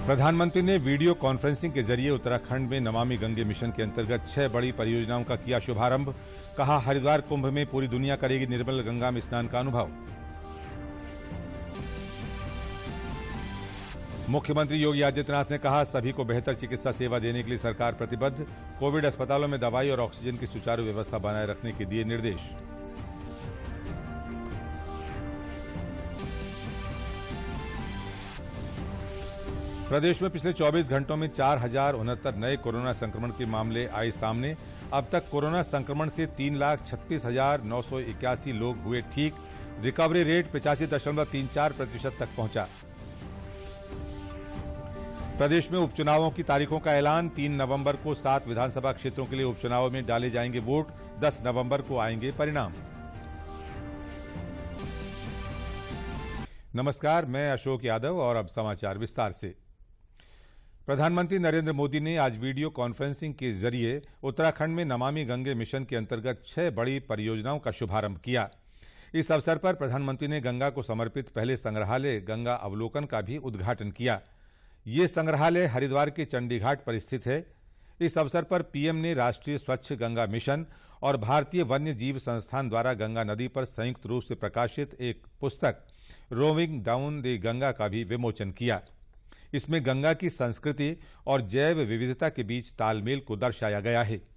प्रधानमंत्री ने video conferencing के जरिए उत्तराखंड में नमामि गंगे मिशन के अंतर्गत 6 बड़ी परियोजनाओं का किया शुभारंभ। कहा, हरिद्वार कुंभ में पूरी दुनिया करेगी निर्मल गंगा में स्नान का अनुभव। मुख्यमंत्री योगी आदित्यनाथ ने कहा, सभी को बेहतर चिकित्सा सेवा देने के लिए सरकार प्रतिबद्ध। कोविड अस्पतालों में दवाई और ऑक्सीजन की सुचारू व्यवस्था बनाए रखने के दिए निर्देश। प्रदेश में पिछले 24 घंटों में 4069 नए कोरोना संक्रमण के मामले आए सामने। अब तक कोरोना संक्रमण से 3,36,981 लोग हुए ठीक। रिकवरी रेट 85.34% तक पहुंचा। प्रदेश में उपचुनावों की तारीखों का ऐलान। 3 नवंबर को 7 विधानसभा क्षेत्रों के लिए उपचुनाव में डाले जाएंगे वोट। 10 नवंबर को आएंगे परिणाम। नमस्कार, मैं अशोक यादव और अब समाचार विस्तार से। प्रधानमंत्री नरेंद्र मोदी ने आज वीडियो कॉन्फ्रेंसिंग के जरिए उत्तराखंड में नमामि गंगे मिशन के अंतर्गत 6 बड़ी परियोजनाओं का शुभारंभ किया। इस अवसर पर प्रधानमंत्री ने गंगा को समर्पित पहले संग्रहालय गंगा अवलोकन का भी उद्घाटन किया। ये संग्रहालय हरिद्वार के चंडीघाट पर स्थित है। इस अवसर पर पीएम ने राष्ट्रीय स्वच्छ गंगा मिशन और भारतीय वन्य जीव संस्थान द्वारा गंगा नदी पर संयुक्त रूप से प्रकाशित एक पुस्तक रोविंग डाउन द गंगा का भी विमोचन किया। इसमें गंगा की संस्कृति और जैव विविधता के बीच तालमेल को दर्शाया गया है।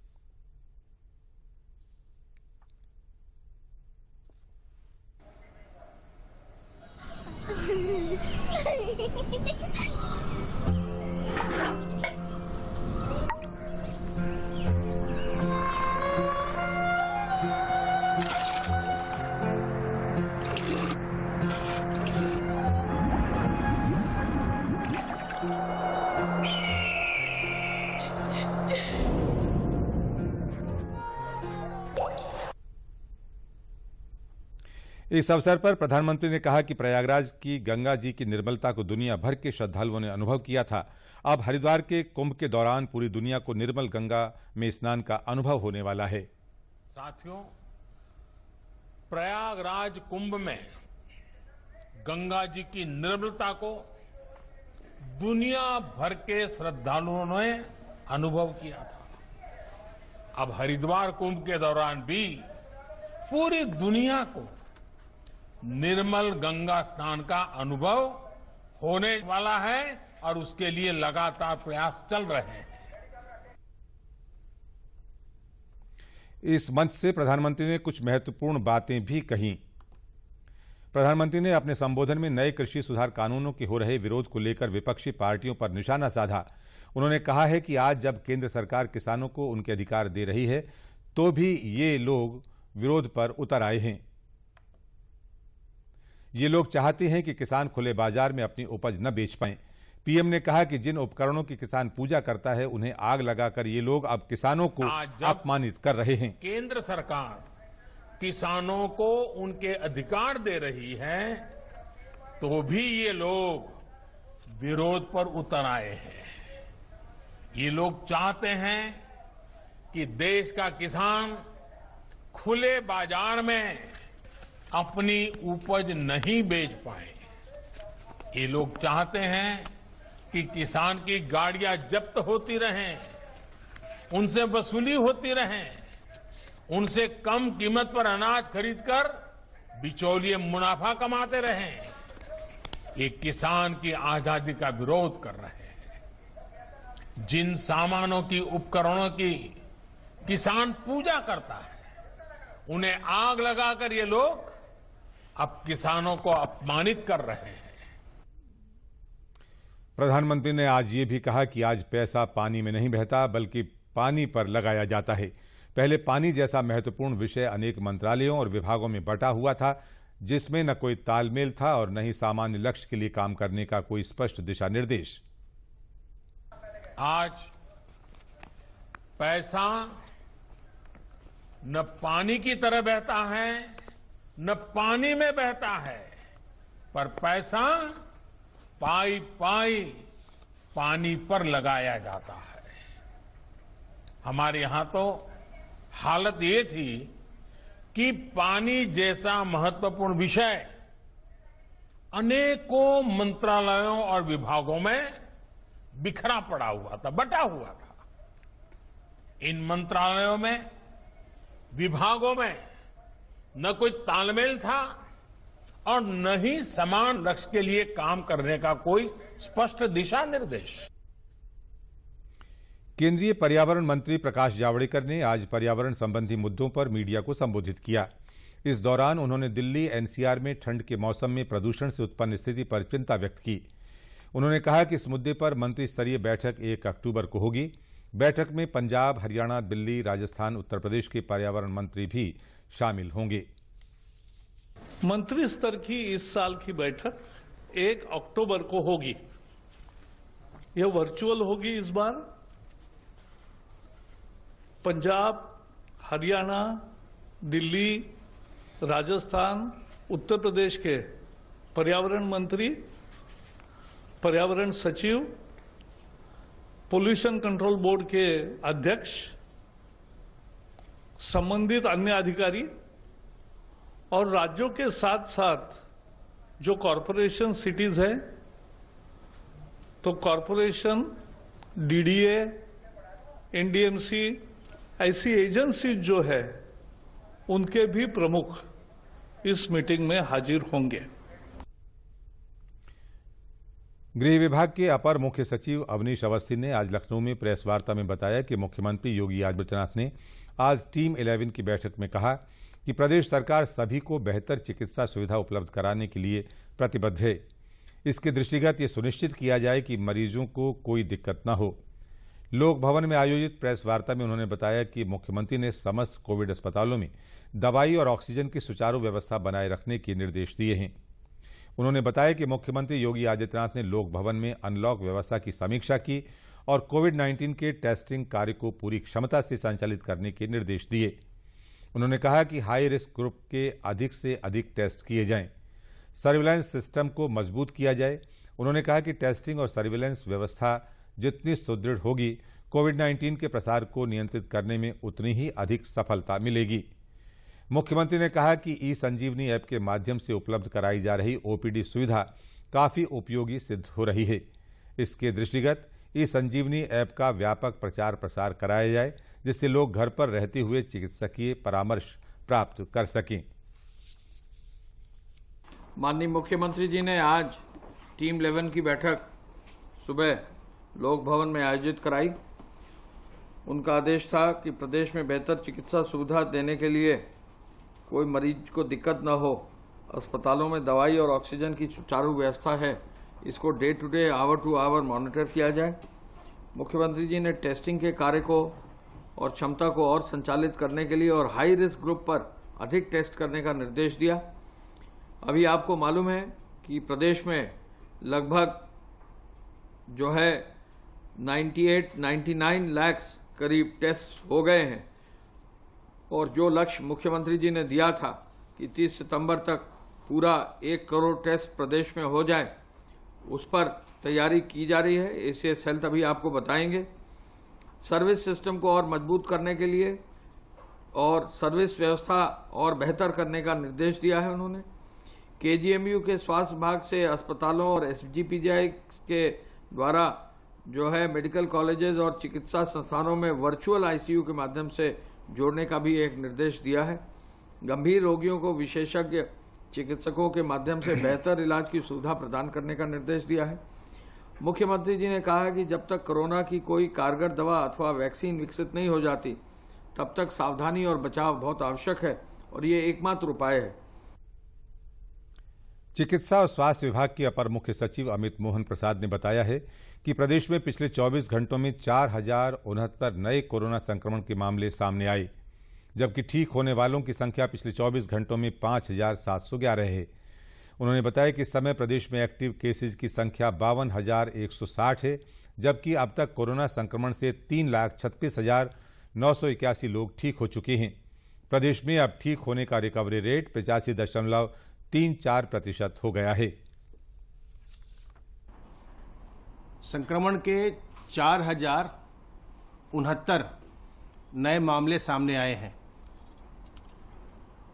इस अवसर पर प्रधानमंत्री ने कहा कि प्रयागराज की गंगा जी की निर्मलता को दुनिया भर के श्रद्धालुओं ने अनुभव किया था। अब हरिद्वार के कुंभ के दौरान पूरी दुनिया को निर्मल गंगा में स्नान का अनुभव होने वाला है। साथियों, प्रयागराज कुंभ में गंगा जी की निर्मलता को दुनिया भर के श्रद्धालुओं ने अनुभव किया था। अब हरिद्वार कुंभ के दौरान भी पूरी दुनिया को निर्मल गंगा स्नान का अनुभव होने वाला है और उसके लिए लगातार प्रयास चल रहे हैं। इस मंच से प्रधानमंत्री ने कुछ महत्वपूर्ण बातें भी कहीं। प्रधानमंत्री ने अपने संबोधन में नए कृषि सुधार कानूनों के हो रहे विरोध को लेकर विपक्षी पार्टियों पर निशाना साधा। उन्होंने कहा है कि आज जब केंद्र सरकार किसानों को उनके अधिकार दे रही है तो भी ये लोग विरोध पर उतर आए हैं। ये लोग चाहते हैं कि किसान खुले बाजार में अपनी उपज न बेच पाएं। पीएम ने कहा कि जिन उपकरणों की किसान पूजा करता है उन्हें आग लगाकर ये लोग अब किसानों को अपमानित कर रहे हैं। केंद्र सरकार किसानों को उनके अधिकार दे रही है तो भी ये लोग विरोध पर उतर आए हैं। ये लोग चाहते हैं कि देश का किसान खुले बाजार में अपनी उपज नहीं बेच पाए। ये लोग चाहते हैं कि किसान की गाड़ियां जब्त होती रहें, उनसे वसूली होती रहें, उनसे कम कीमत पर अनाज खरीदकर बिचौलिए मुनाफा कमाते रहें। ये किसान की आजादी का विरोध कर रहे हैं। जिन सामानों की, उपकरणों की किसान पूजा करता है उन्हें आग लगाकर ये लोग अब किसानों को अपमानित कर रहे हैं। प्रधानमंत्री ने आज ये भी कहा कि आज पैसा पानी में नहीं बहता बल्कि पानी पर लगाया जाता है। पहले पानी जैसा महत्वपूर्ण विषय अनेक मंत्रालयों और विभागों में बंटा हुआ था, जिसमें न कोई तालमेल था और न ही सामान्य लक्ष्य के लिए काम करने का कोई स्पष्ट दिशा निर्देश। आज पैसा न पानी की तरह बहता है न पानी में बहता है, पर पैसा पाई पाई पानी पर लगाया जाता है। हमारे यहां तो हालत ये थी कि पानी जैसा महत्वपूर्ण विषय अनेकों मंत्रालयों और विभागों में बिखरा पड़ा हुआ था, बटा हुआ था। इन मंत्रालयों में, विभागों में न कोई तालमेल था और न ही समान लक्ष्य के लिए काम करने का कोई स्पष्ट दिशा निर्देश। केंद्रीय पर्यावरण मंत्री प्रकाश जावड़ेकर ने आज पर्यावरण संबंधी मुद्दों पर मीडिया को संबोधित किया। इस दौरान उन्होंने दिल्ली एनसीआर में ठंड के मौसम में प्रदूषण से उत्पन्न स्थिति पर चिंता व्यक्त की। उन्होंने कहा कि इस मुद्दे पर मंत्री स्तरीय बैठक 1 अक्टूबर को होगी। बैठक में पंजाब, हरियाणा, दिल्ली, राजस्थान, उत्तर प्रदेश के पर्यावरण मंत्री भी शामिल होंगे। मंत्री स्तर की इस साल की बैठक 1 अक्टूबर को होगी। यह वर्चुअल होगी इस बार। पंजाब, हरियाणा, दिल्ली, राजस्थान, उत्तर प्रदेश के पर्यावरण मंत्री, पर्यावरण सचिव, पोल्यूशन कंट्रोल बोर्ड के अध्यक्ष, संबंधित अन्य अधिकारी और राज्यों के साथ साथ जो कॉरपोरेशन सिटीज है, तो कॉरपोरेशन, डीडीए, एनडीएमसी, ऐसी एजेंसी जो है उनके भी प्रमुख इस मीटिंग में हाजिर होंगे। गृह विभाग के अपर मुख्य सचिव अवनीश अवस्थी ने आज लखनऊ में प्रेस वार्ता में बताया कि मुख्यमंत्री योगी आदित्यनाथ ने आज टीम 11 की बैठक में कहा कि प्रदेश सरकार सभी को बेहतर चिकित्सा सुविधा उपलब्ध कराने के लिए प्रतिबद्ध है। इसके दृष्टिगत ये सुनिश्चित किया जाए कि मरीजों को कोई दिक्कत न हो। लोक भवन में आयोजित प्रेस वार्ता में उन्होंने बताया कि मुख्यमंत्री ने समस्त कोविड अस्पतालों में दवाई और ऑक्सीजन की सुचारू व्यवस्था बनाए रखने के निर्देश दिए हैं। उन्होंने बताया कि मुख्यमंत्री योगी आदित्यनाथ ने लोक भवन में अनलॉक व्यवस्था की समीक्षा की और कोविड-19 के टेस्टिंग कार्य को पूरी क्षमता से संचालित करने के निर्देश दिए। उन्होंने कहा कि हाई रिस्क ग्रुप के अधिक से अधिक टेस्ट किए जाएं, सर्विलांस सिस्टम को मजबूत किया जाए। उन्होंने कहा कि टेस्टिंग और सर्विलांस व्यवस्था जितनी सुदृढ़ होगी, कोविड-19 के प्रसार को नियंत्रित करने में उतनी ही अधिक सफलता मिलेगी। मुख्यमंत्री ने कहा कि ई संजीवनी ऐप के माध्यम से उपलब्ध कराई जा रही ओपीडी सुविधा काफी उपयोगी सिद्ध हो रही है। इसके दृष्टिगत ई संजीवनी ऐप का व्यापक प्रचार प्रसार कराया जाए, जिससे लोग घर पर रहते हुए चिकित्सकीय परामर्श प्राप्त कर सकें। माननीय मुख्यमंत्री जी ने आज टीम 11 की बैठक सुबह लोक भवन में आयोजित कराई। उनका आदेश था कि प्रदेश में बेहतर चिकित्सा सुविधा देने के लिए कोई मरीज को दिक्कत न हो, अस्पतालों में दवाई और ऑक्सीजन की सुचारू व्यवस्था है, इसको day to day, hour to hour monitor किया जाए। मुख्यमंत्री जी ने टेस्टिंग के कार्य को और क्षमता को और संचालित करने के लिए और हाई रिस्क ग्रुप पर अधिक टेस्ट करने का निर्देश दिया। अभी आपको मालूम है कि प्रदेश में लगभग जो है 98-99 लाख करीब टेस्ट हो गए हैं और जो लक्ष्य मुख्यमंत्री जी ने दिया था कि 30 सितंबर तक पूरा 1 करोड़ टेस्ट प्रदेश में हो जाए, उस पर तैयारी की जा रही है। एसीएस हेल्थ अभी आपको बताएंगे। सर्विस सिस्टम को और मजबूत करने के लिए और सर्विस व्यवस्था और बेहतर करने का निर्देश दिया है उन्होंने। केजीएमयू के स्वास्थ्य विभाग से अस्पतालों और एसजीपीजीआई के द्वारा जो है मेडिकल कॉलेजेस और चिकित्सा संस्थानों में वर्चुअल आईसीयू के माध्यम से जोड़ने का भी एक निर्देश दिया है। गंभीर रोगियों को विशेषज्ञ चिकित्सकों के माध्यम से बेहतर इलाज की सुविधा प्रदान करने का निर्देश दिया है। मुख्यमंत्री जी ने कहा कि जब तक कोरोना की कोई कारगर दवा अथवा वैक्सीन विकसित नहीं हो जाती, तब तक सावधानी और बचाव बहुत आवश्यक है और ये एकमात्र उपाय है। चिकित्सा और स्वास्थ्य विभाग के अपर मुख्य सचिव अमित मोहन प्रसाद ने बताया है कि प्रदेश में पिछले 24 घंटों में 4069 नए कोरोना संक्रमण के मामले सामने आए, जबकि ठीक होने वालों की संख्या पिछले 24 घंटों में 5711 है। उन्होंने बताया कि इस समय प्रदेश में एक्टिव केसेज की संख्या 52,160 है, जबकि अब तक कोरोना संक्रमण से 3,36,981 लोग ठीक हो चुके हैं। प्रदेश में अब ठीक होने का रिकवरी रेट 85.34% हो गया है। संक्रमण के 4069 नए मामले सामने आए हैं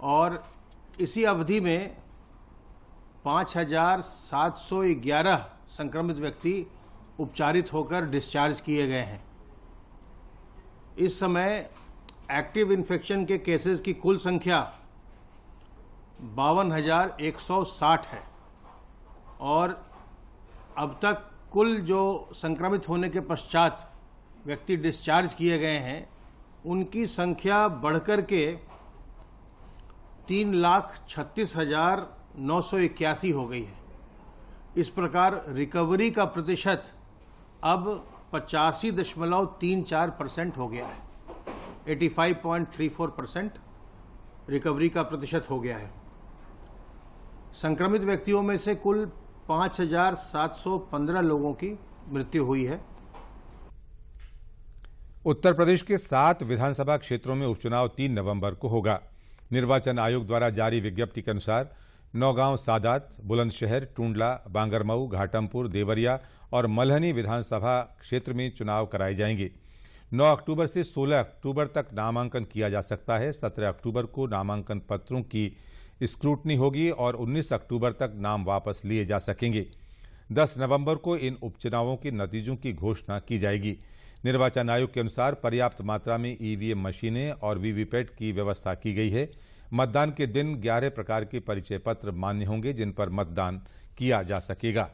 और इसी अवधि में 5,711 संक्रमित व्यक्ति उपचारित होकर डिस्चार्ज किए गए हैं। इस समय एक्टिव इन्फेक्शन के केसेस की कुल संख्या 52,160 है और अब तक कुल जो संक्रमित होने के पश्चात व्यक्ति डिस्चार्ज किए गए हैं उनकी संख्या बढ़कर के 3,36,981 हो गई है। इस प्रकार रिकवरी का प्रतिशत अब 85.34% हो गया है। 85.34% रिकवरी का प्रतिशत हो गया है। संक्रमित व्यक्तियों में से कुल 5,715 लोगों की मृत्यु हुई है। उत्तर प्रदेश के 7 विधानसभा क्षेत्रों में उपचुनाव 3 नवंबर को होगा। निर्वाचन आयोग द्वारा जारी विज्ञप्ति के अनुसार नौगांव, सादात, बुलंदशहर, टूंडला, बांगरमऊ, घाटमपुर, देवरिया और मल्हनी विधानसभा क्षेत्र में चुनाव कराए जाएंगे। 9 अक्टूबर से 16 अक्टूबर तक नामांकन किया जा सकता है। 17 अक्टूबर को नामांकन पत्रों की स्क्रूटनी होगी और 19 अक्टूबर तक नाम वापस लिए जा सकेंगे। 10 नवंबर को इन उपचुनावों के नतीजों की घोषणा की जाएगी। निर्वाचन आयोग के अनुसार पर्याप्त मात्रा में ईवीएम मशीनें और वीवीपैट की व्यवस्था की गई है। मतदान के दिन 11 प्रकार के परिचय पत्र मान्य होंगे जिन पर मतदान किया जा सकेगा।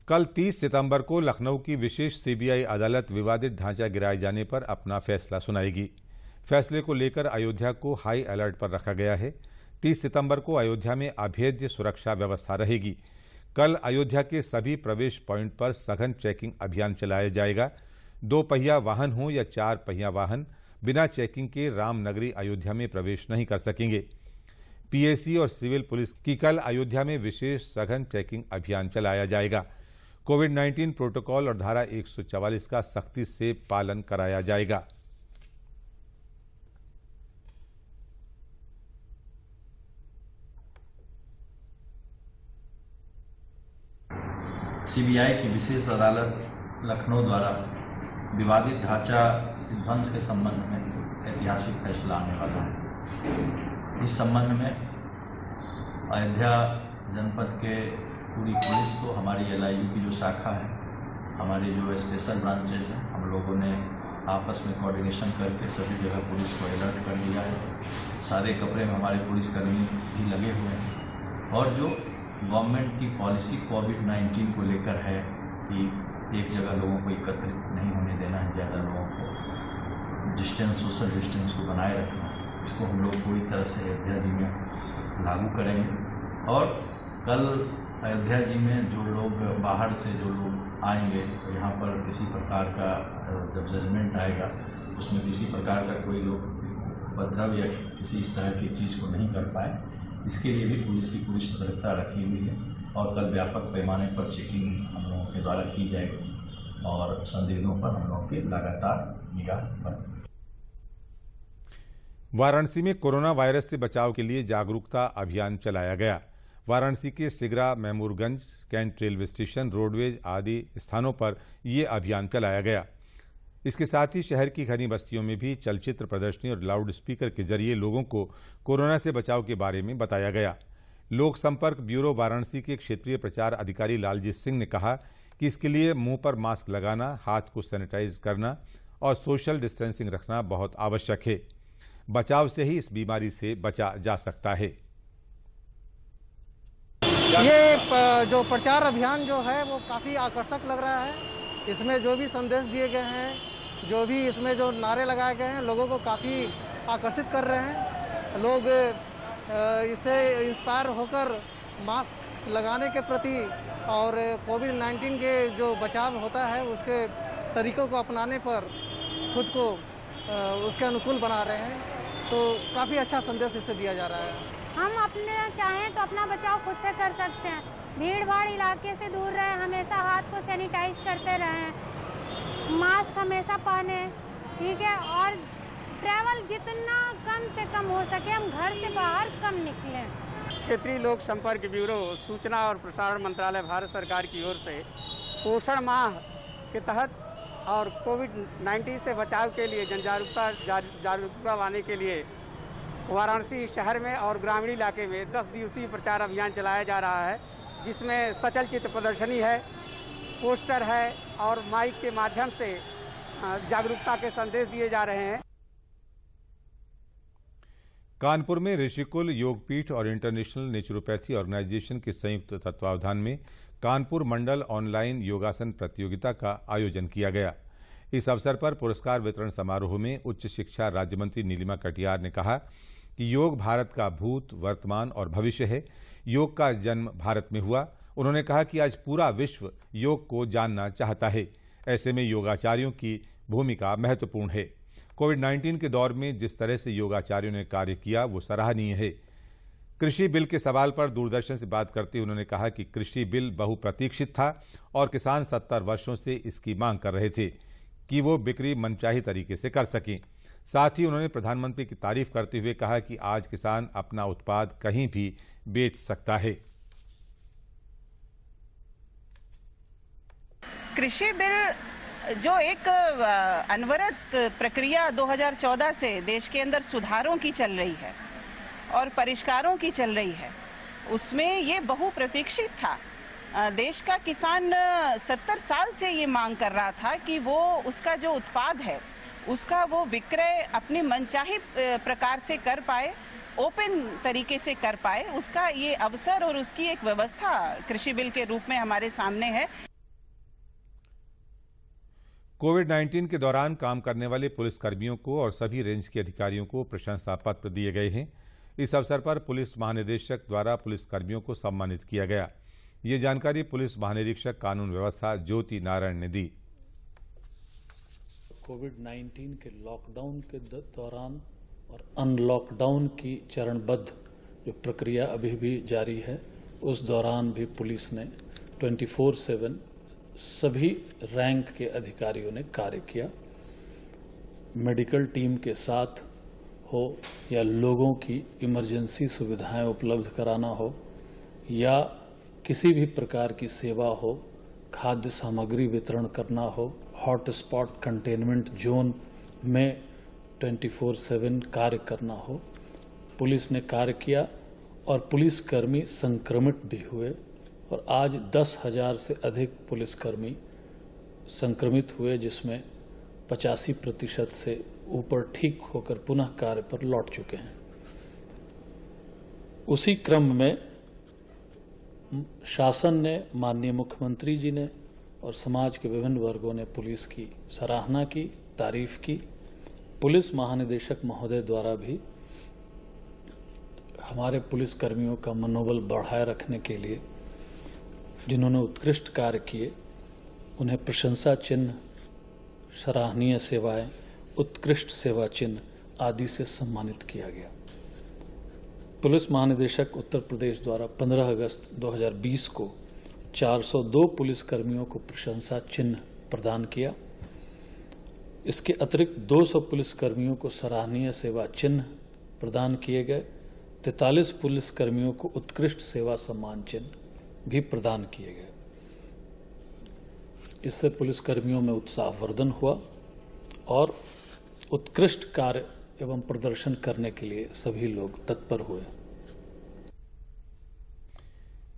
कल 30 सितंबर को लखनऊ की विशेष सीबीआई अदालत विवादित ढांचा गिराए जाने पर अपना फैसला सुनाएगी। फैसले को लेकर अयोध्या को हाई अलर्ट पर रखा गया है। 30 सितंबर को अयोध्या में अभेद्य सुरक्षा व्यवस्था रहेगी। कल अयोध्या के सभी प्रवेश पॉइंट पर सघन चेकिंग अभियान चलाया जाएगा। 2 पहिया वाहन हो या 4 पहिया वाहन बिना चेकिंग के रामनगरी अयोध्या में प्रवेश नहीं कर सकेंगे। पीएसी और सिविल पुलिस की कल अयोध्या में विशेष सघन चेकिंग अभियान चलाया जाएगा। कोविड-19 प्रोटोकॉल और धारा 144 का सख्ती से पालन कराया जाएगा। सीबीआई की विशेष अदालत लखनऊ द्वारा विवादित ढांचा ध्वंस के संबंध में ऐतिहासिक फैसला आने वाला है। इस संबंध में अयोध्या जनपद के पूरी पुलिस को, हमारी एलआईयू की जो शाखा है, हमारी जो स्पेशल ब्रांचेज हैं, हम लोगों ने आपस में कोऑर्डिनेशन करके सभी जगह पुलिस को अलर्ट कर दिया है। सारे कपड़े में हमारे पुलिसकर्मी भी लगे हुए हैं और जो गवर्नमेंट की पॉलिसी कोविड-19 को लेकर है कि एक जगह लोगों को एकत्रित नहीं होने देना है, ज़्यादा लोगों को सोशल डिस्टेंस को बनाए रखना, इसको हम लोग पूरी तरह से अयोध्या जी में लागू करेंगे। और कल अयोध्या जी में जो लोग बाहर से जो लोग आएंगे, यहाँ पर किसी प्रकार का जब जजमेंट आएगा उसमें किसी प्रकार का कोई लोग उपद्रव या किसी इस तरह की चीज़ को नहीं कर पाए, इसके लिए भी पुलिस की पूरी सतर्कता रखी हुई है। और कल व्यापक पैमाने पर चेकिंग हम लोगों के द्वारा की जाएगी और संदिग्धों पर हम लोगों की लगातार निगाह बनेगी। वाराणसी में कोरोना वायरस से बचाव के लिए जागरूकता अभियान चलाया गया। वाराणसी के Sigra, Maimurganj, Cantt railway station, roadways आदि स्थानों पर यह अभियान चलाया गया। इसके साथ ही शहर की घनी बस्तियों में भी चलचित्र प्रदर्शनी और लाउड स्पीकर के जरिए लोगों को कोरोना से बचाव के बारे में बताया गया। लोक संपर्क ब्यूरो वाराणसी के क्षेत्रीय प्रचार अधिकारी लालजीत सिंह ने कहा कि इसके लिए मुंह पर मास्क लगाना, हाथ को सैनिटाइज करना और सोशल डिस्टेंसिंग रखना बहुत आवश्यक है। बचाव से ही इस बीमारी से बचा जा सकता है। ये जो प्रचार अभियान जो है वो काफ़ी आकर्षक लग रहा है। इसमें जो भी संदेश दिए गए हैं, जो भी इसमें जो नारे लगाए गए हैं, लोगों को काफ़ी आकर्षित कर रहे हैं। लोग इससे इंस्पायर होकर मास्क लगाने के प्रति और कोविड-19 के जो बचाव होता है उसके तरीकों को अपनाने पर खुद को उसके अनुकूल बना रहे हैं। तो काफ़ी अच्छा संदेश इससे दिया जा रहा है। हम अपने चाहें तो अपना बचाव खुद से कर सकते हैं। भीड़ भाड़ इलाके से दूर रहें, हमेशा हाथ को सैनिटाइज करते रहें, मास्क हमेशा पहने, ठीक है। और ट्रैवल जितना कम से कम हो सके हम घर से बाहर कम निकलें। क्षेत्रीय लोक संपर्क ब्यूरो, सूचना और प्रसारण मंत्रालय, भारत सरकार की ओर से पोषण माह के तहत और कोविड-19 से बचाव के लिए जागरूकता लाने के लिए वाराणसी शहर में और ग्रामीण इलाके में 10 दिवसीय प्रचार अभियान चलाया जा रहा है, जिसमें सचल चित्र प्रदर्शनी है, पोस्टर है और माइक के माध्यम से जागरूकता के संदेश दिए जा रहे हैं। कानपुर में ऋषिकुल योगपीठ और इंटरनेशनल नेचुरोपैथी ऑर्गेनाइजेशन के संयुक्त तत्वावधान में कानपुर मंडल ऑनलाइन योगासन प्रतियोगिता का आयोजन किया गया। इस अवसर पर पुरस्कार वितरण समारोह में उच्च शिक्षा राज्य मंत्री नीलिमा कटियार ने कहा कि योग भारत का भूत, वर्तमान और भविष्य है। योग का जन्म भारत में हुआ। उन्होंने कहा कि आज पूरा विश्व योग को जानना चाहता है। ऐसे में योगाचार्यों की भूमिका महत्वपूर्ण है। कोविड-19 के दौर में जिस तरह से योगाचार्यों ने कार्य किया वो सराहनीय है। कृषि बिल के सवाल पर दूरदर्शन से बात करते हुए उन्होंने कहा कि कृषि बिल बहुप्रतीक्षित था और किसान 70 वर्षों से इसकी मांग कर रहे थे कि वो बिक्री मनचाही तरीके से कर सकें। साथ ही उन्होंने प्रधानमंत्री की तारीफ करते हुए कहा कि आज किसान अपना उत्पाद कहीं भी बेच सकता है। कृषि बिल जो एक अनवरत प्रक्रिया 2014 से देश के अंदर सुधारों की चल रही है और परिष्कारों की चल रही है, उसमें ये बहुप्रतीक्षित था। देश का किसान 70 साल से ये मांग कर रहा था कि वो उसका जो उत्पाद है उसका वो विक्रय अपनी मनचाही प्रकार से कर पाए, ओपन तरीके से कर पाए। उसका ये अवसर और उसकी एक व्यवस्था कृषि बिल के रूप में हमारे सामने है। कोविड-19 के दौरान काम करने वाले पुलिसकर्मियों को और सभी रेंज के अधिकारियों को प्रशंसा पत्र दिए गए हैं। इस अवसर पर पुलिस महानिदेशक द्वारा पुलिसकर्मियों को सम्मानित किया गया। ये जानकारी पुलिस महानिरीक्षक कानून व्यवस्था ज्योति नारायण ने दी। कोविड-19 के लॉकडाउन के दौरान और अनलॉकडाउन की चरणबद्ध जो प्रक्रिया अभी भी जारी है, उस दौरान भी पुलिस ने 24/7 सभी रैंक के अधिकारियों ने कार्य किया। मेडिकल टीम के साथ हो या लोगों की इमरजेंसी सुविधाएं उपलब्ध कराना हो या किसी भी प्रकार की सेवा हो, खाद्य सामग्री वितरण करना हो, हॉटस्पॉट कंटेनमेंट जोन में 24/7 कार्य करना हो, पुलिस ने कार्य किया और पुलिसकर्मी संक्रमित भी हुए और आज 10,000 से अधिक पुलिसकर्मी संक्रमित हुए, जिसमें 85% से ऊपर ठीक होकर पुनः कार्य पर लौट चुके हैं। उसी क्रम में शासन ने, माननीय मुख्यमंत्री जी ने और समाज के विभिन्न वर्गों ने पुलिस की सराहना की, तारीफ की। पुलिस महानिदेशक महोदय द्वारा भी हमारे पुलिसकर्मियों का मनोबल बढ़ाए रखने के लिए जिन्होंने उत्कृष्ट कार्य किए, उन्हें प्रशंसा चिन्ह, सराहनीय सेवाएं, उत्कृष्ट सेवा चिन्ह आदि से सम्मानित किया गया। पुलिस महानिदेशक उत्तर प्रदेश द्वारा 15 अगस्त 2020 को 402 पुलिसकर्मियों को प्रशंसा चिन्ह प्रदान किया। इसके अतिरिक्त 200 पुलिसकर्मियों को सराहनीय सेवा चिन्ह प्रदान किए गए। 43 पुलिसकर्मियों को उत्कृष्ट सेवा सम्मान चिन्ह भी प्रदान किए गए। इससे पुलिसकर्मियों में उत्साहवर्धन हुआ और उत्कृष्ट कार्य एवं प्रदर्शन करने के लिए सभी लोग तत्पर हुए।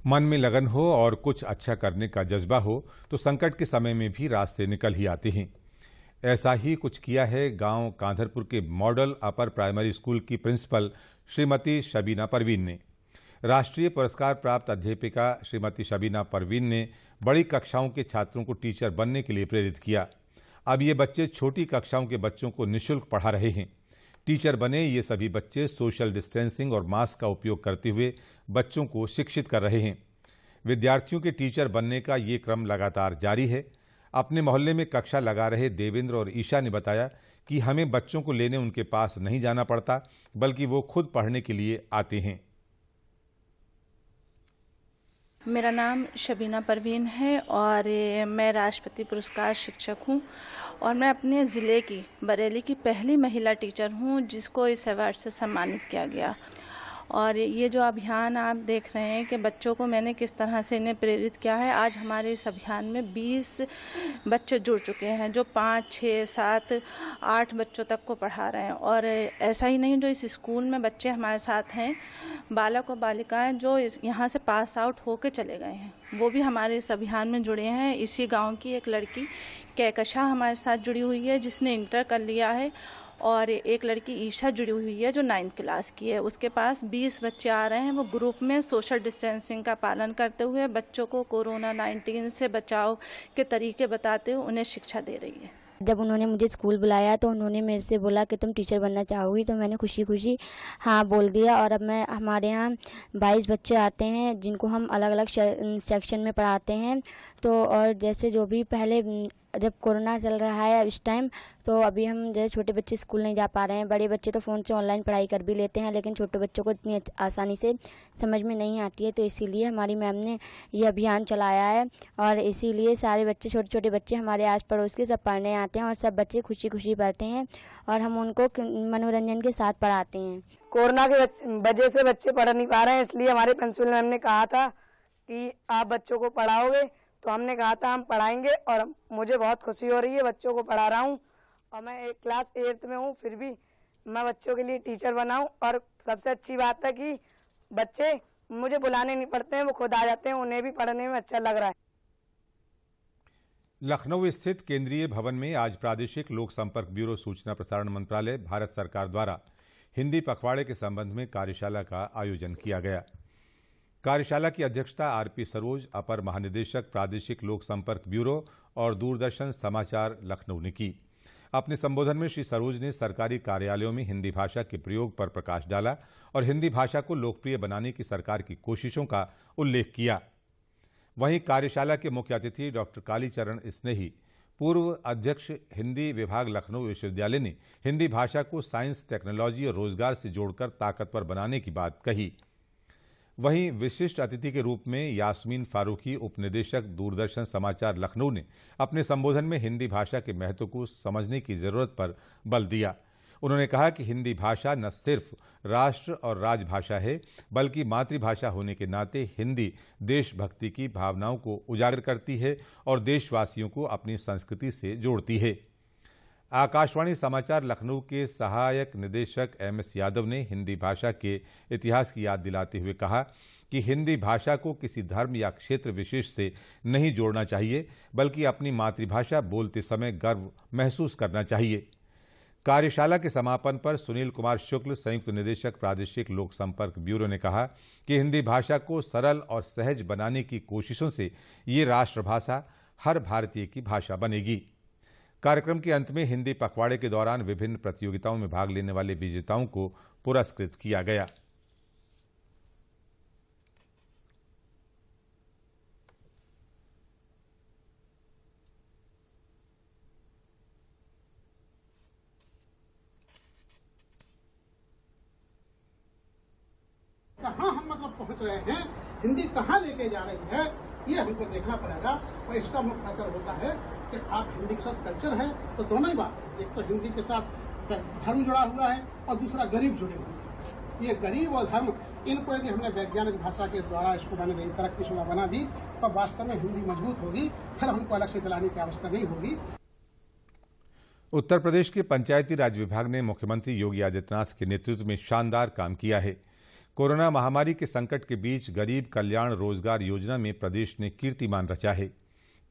मन में लगन हो और कुछ अच्छा करने का जज्बा हो तो संकट के समय में भी रास्ते निकल ही आते हैं। ऐसा ही कुछ किया है गांव कांधरपुर के मॉडल अपर प्राइमरी स्कूल की प्रिंसिपल श्रीमती शबीना परवीन ने। राष्ट्रीय पुरस्कार प्राप्त अध्यापिका श्रीमती शबीना परवीन ने बड़ी कक्षाओं के छात्रों को टीचर बनने के लिए प्रेरित किया। अब ये बच्चे छोटी कक्षाओं के बच्चों को निःशुल्क पढ़ा रहे हैं। टीचर बने ये सभी बच्चे सोशल डिस्टेंसिंग और मास्क का उपयोग करते हुए बच्चों को शिक्षित कर रहे हैं। विद्यार्थियों के टीचर बनने का ये क्रम लगातार जारी है। अपने मोहल्ले में कक्षा लगा रहे देवेंद्र और ईशा ने बताया कि हमें बच्चों को लेने उनके पास नहीं जाना पड़ता, बल्कि वो खुद पढ़ने के लिए आते हैं। मेरा नाम शबीना परवीन है और मैं राष्ट्रपति पुरस्कार शिक्षक हूं और मैं अपने ज़िले की बरेली की पहली महिला टीचर हूं जिसको इस अवार्ड से सम्मानित किया गया। और ये जो अभियान आप देख रहे हैं कि बच्चों को मैंने किस तरह से इन्हें प्रेरित किया है। आज हमारे इस अभियान में 20 बच्चे जुड़ चुके हैं जो 5, 6, 7, 8 बच्चों तक को पढ़ा रहे हैं। और ऐसा ही नहीं, जो इस स्कूल में बच्चे हमारे साथ हैं, बालक और बालिकाएं जो यहाँ से पास आउट होके चले गए हैं, वो भी हमारे इस अभियान में जुड़े हैं। इसी गांव की एक लड़की कहकशा हमारे साथ जुड़ी हुई है जिसने इंटर कर लिया है, और एक लड़की ईशा जुड़ी हुई है जो 9th क्लास की है। उसके पास 20 बच्चे आ रहे हैं। वो ग्रुप में सोशल डिस्टेंसिंग का पालन करते हुए बच्चों को कोरोना 19 से बचाव के तरीके बताते हुए उन्हें शिक्षा दे रही है। जब उन्होंने मुझे स्कूल बुलाया तो उन्होंने मेरे से बोला कि तुम टीचर बनना चाहोगी, तो मैंने खुशी खुशी हाँ बोल दिया। और अब मैं हमारे यहाँ 22 बच्चे आते हैं जिनको हम अलग अलग सेक्शन में पढ़ाते हैं। तो और जैसे जो भी पहले जब कोरोना चल रहा है इस टाइम, तो अभी हम जैसे छोटे बच्चे स्कूल नहीं जा पा रहे हैं। बड़े बच्चे तो फ़ोन से ऑनलाइन पढ़ाई कर भी लेते हैं, लेकिन छोटे बच्चों को इतनी आसानी से समझ में नहीं आती है। तो इसीलिए हमारी मैम ने ये अभियान चलाया है, और इसीलिए सारे बच्चे, छोटे छोटे बच्चे हमारे आस पड़ोस के सब पढ़ने आते हैं, और सब बच्चे खुशी खुशी पढ़ते हैं, और हम उनको मनोरंजन के साथ पढ़ाते हैं। कोरोना की वजह से बच्चे पढ़ नहीं पा रहे हैं, इसलिए हमारे प्रिंसिपल मैम ने कहा था कि आप बच्चों को पढ़ाओगे, तो हमने कहा था हम पढ़ाएंगे। और मुझे बहुत खुशी हो रही है, बच्चों को पढ़ा रहा हूँ, और मैं क्लास 8th में हूँ, फिर भी मैं बच्चों के लिए टीचर बना हूँ। और सबसे अच्छी बात है कि बच्चे मुझे बुलाने नहीं पड़ते हैं, वो खुद आ जाते हैं, उन्हें भी पढ़ने में अच्छा लग रहा है। लखनऊ स्थित केंद्रीय भवन में आज प्रादेशिक लोक संपर्क ब्यूरो, सूचना प्रसारण मंत्रालय, भारत सरकार द्वारा हिंदी पखवाड़े के संबंध में कार्यशाला का आयोजन किया गया। कार्यशाला की अध्यक्षता आरपी सरोज, अपर महानिदेशक प्रादेशिक लोक संपर्क ब्यूरो और दूरदर्शन समाचार लखनऊ ने की। अपने संबोधन में श्री सरोज ने सरकारी कार्यालयों में हिंदी भाषा के प्रयोग पर प्रकाश डाला और हिंदी भाषा को लोकप्रिय बनाने की सरकार की कोशिशों का उल्लेख किया। वहीं कार्यशाला के मुख्य अतिथि डॉक्टर कालीचरण स्नेही, पूर्व अध्यक्ष हिंदी विभाग लखनऊ विश्वविद्यालय, ने हिंदी भाषा को साइंस, टेक्नोलॉजी और रोजगार से जोड़कर ताकतवर बनाने की बात कही। वहीं विशिष्ट अतिथि के रूप में यास्मीन फारूकी, उपनिदेशक दूरदर्शन समाचार लखनऊ, ने अपने संबोधन में हिंदी भाषा के महत्व को समझने की जरूरत पर बल दिया। उन्होंने कहा कि हिंदी भाषा न सिर्फ राष्ट्र और राजभाषा है, बल्कि मातृभाषा होने के नाते हिंदी देशभक्ति की भावनाओं को उजागर करती है और देशवासियों को अपनी संस्कृति से जोड़ती है। आकाशवाणी समाचार लखनऊ के सहायक निदेशक MS यादव ने हिंदी भाषा के इतिहास की याद दिलाते हुए कहा कि हिंदी भाषा को किसी धर्म या क्षेत्र विशेष से नहीं जोड़ना चाहिए, बल्कि अपनी मातृभाषा बोलते समय गर्व महसूस करना चाहिए। कार्यशाला के समापन पर सुनील कुमार शुक्ल, संयुक्त निदेशक प्रादेशिक लोक संपर्क ब्यूरो, ने कहा कि हिंदी भाषा को सरल और सहज बनाने की कोशिशों से ये राष्ट्रभाषा हर भारतीय की भाषा बनेगी। कार्यक्रम के अंत में हिंदी पखवाड़े के दौरान विभिन्न प्रतियोगिताओं में भाग लेने वाले विजेताओं को पुरस्कृत किया गया। कहाँ हम मतलब पहुँच रहे हैं, हिंदी कहाँ लेके जा रही है, ये हमको देखना पड़ेगा। और इसका मुख्य असर होता है कि आप हिंदी के साथ कल्चर है, तो दोनों ही बात है। एक तो हिंदी के साथ धर्म जुड़ा हुआ है और दूसरा गरीब जुड़े हुए हैं। ये गरीब और धर्म, इनको यदि हमने वैज्ञानिक भाषा के द्वारा इसको बने दी, तरक्की शुदा बना दी, तो वास्तव में हिंदी मजबूत होगी, फिर हमको अलग से चलाने की आवश्यकता नहीं होगी। उत्तर प्रदेश के पंचायती राज विभाग ने मुख्यमंत्री योगी आदित्यनाथ के नेतृत्व में शानदार काम किया है। कोरोना महामारी के संकट के बीच गरीब कल्याण रोजगार योजना में प्रदेश ने कीर्तिमान रचा है।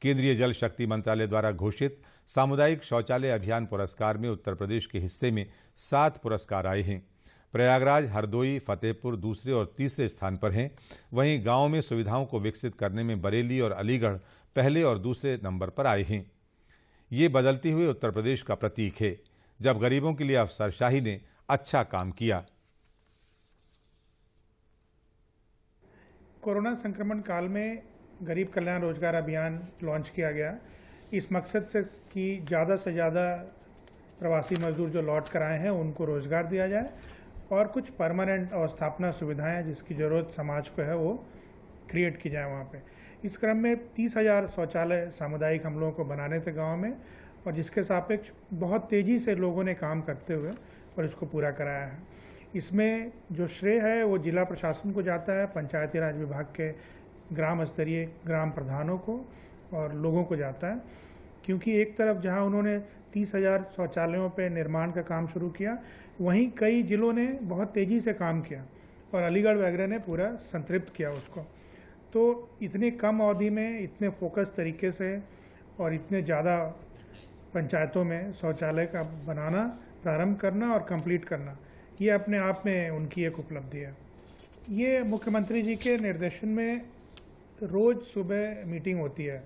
केंद्रीय जल शक्ति मंत्रालय द्वारा घोषित सामुदायिक शौचालय अभियान पुरस्कार में उत्तर प्रदेश के हिस्से में 7 पुरस्कार आए हैं। प्रयागराज, हरदोई, फतेहपुर दूसरे और तीसरे स्थान पर हैं। वहीं गांव में सुविधाओं को विकसित करने में बरेली और अलीगढ़ पहले और दूसरे नंबर पर आए हैं। ये बदलते हुए उत्तर प्रदेश का प्रतीक है, जब गरीबों के लिए अफसरशाही ने अच्छा काम किया। कोरोना संक्रमण काल में गरीब कल्याण रोजगार अभियान लॉन्च किया गया, इस मकसद से कि ज़्यादा से ज़्यादा प्रवासी मजदूर जो लौट कर आए हैं उनको रोजगार दिया जाए और कुछ परमानेंट अवस्थापना सुविधाएं जिसकी ज़रूरत समाज को है वो क्रिएट की जाए वहाँ पे। इस क्रम में 30,000 शौचालय सामुदायिक हम लोगों को बनाने थे गाँव में, और जिसके सापेक्ष बहुत तेज़ी से लोगों ने काम करते हुए और इसको पूरा कराया है। इसमें जो श्रेय है वो जिला प्रशासन को जाता है, पंचायती राज विभाग के ग्राम स्तरीय ग्राम प्रधानों को और लोगों को जाता है, क्योंकि एक तरफ जहां उन्होंने 30,000 शौचालयों पे निर्माण का काम शुरू किया, वहीं कई जिलों ने बहुत तेज़ी से काम किया और अलीगढ़ वगैरह ने पूरा संतृप्त किया उसको। तो इतने कम अवधि में इतने फोकस तरीके से और इतने ज़्यादा पंचायतों में शौचालय का बनाना, प्रारंभ करना और कंप्लीट करना, ये अपने आप में उनकी एक उपलब्धि है। ये मुख्यमंत्री जी के निर्देशन में रोज़ सुबह मीटिंग होती है,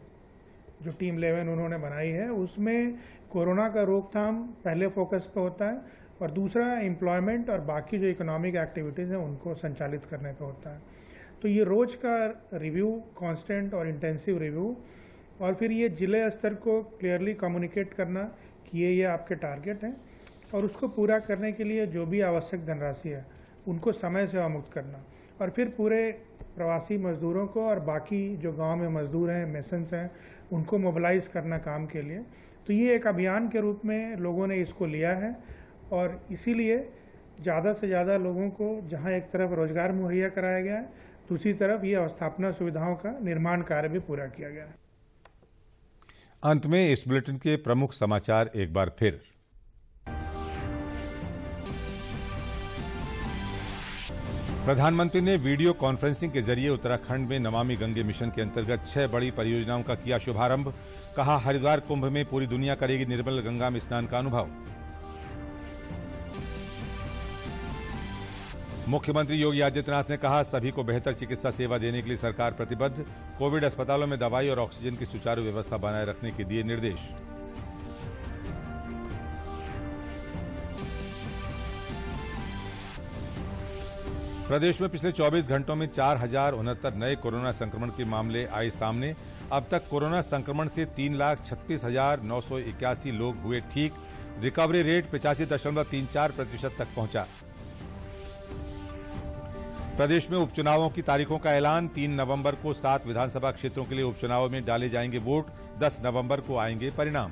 जो टीम 11 उन्होंने बनाई है, उसमें कोरोना का रोकथाम पहले फोकस पे होता है और दूसरा एम्प्लॉयमेंट और बाकी जो इकोनॉमिक एक्टिविटीज़ हैं उनको संचालित करने पे होता है। तो ये रोज़ का रिव्यू, कांस्टेंट और इंटेंसिव रिव्यू, और फिर ये जिले स्तर को क्लियरली कम्युनिकेट करना कि ये आपके टारगेट हैं और उसको पूरा करने के लिए जो भी आवश्यक धनराशि है उनको समय से अवमुक्त करना, और फिर पूरे प्रवासी मजदूरों को और बाकी जो गांव में मजदूर हैं, मेसन्स हैं, उनको मोबिलाइज करना काम के लिए। तो ये एक अभियान के रूप में लोगों ने इसको लिया है और इसीलिए ज़्यादा से ज़्यादा लोगों को जहां एक तरफ रोजगार मुहैया कराया गया है, दूसरी तरफ ये अवस्थापना सुविधाओं का निर्माण कार्य भी पूरा किया गया है। अंत में इस बुलेटिन के प्रमुख समाचार एक बार फिर। प्रधानमंत्री ने वीडियो कॉन्फ्रेंसिंग के जरिए उत्तराखंड में नमामि गंगे मिशन के अंतर्गत 6 बड़ी परियोजनाओं का किया शुभारंभ। कहा, हरिद्वार कुंभ में पूरी दुनिया करेगी निर्मल गंगा में स्नान का अनुभव। मुख्यमंत्री योगी आदित्यनाथ ने कहा, सभी को बेहतर चिकित्सा सेवा देने के लिए सरकार प्रतिबद्ध। कोविड अस्पतालों में दवाई और ऑक्सीजन की सुचारू व्यवस्था बनाए रखने के दिए निर्देश। प्रदेश में पिछले 24 घंटों में 4,069 नए कोरोना संक्रमण के मामले आए सामने। अब तक कोरोना संक्रमण से 3,36,981 लोग हुए ठीक। रिकवरी रेट 85.34% तक पहुंचा। प्रदेश में उपचुनावों की तारीखों का ऐलान। 3 नवंबर को 7 विधानसभा क्षेत्रों के लिए उपचुनाव में डाले जाएंगे वोट। 10 नवंबर को आएंगे परिणाम।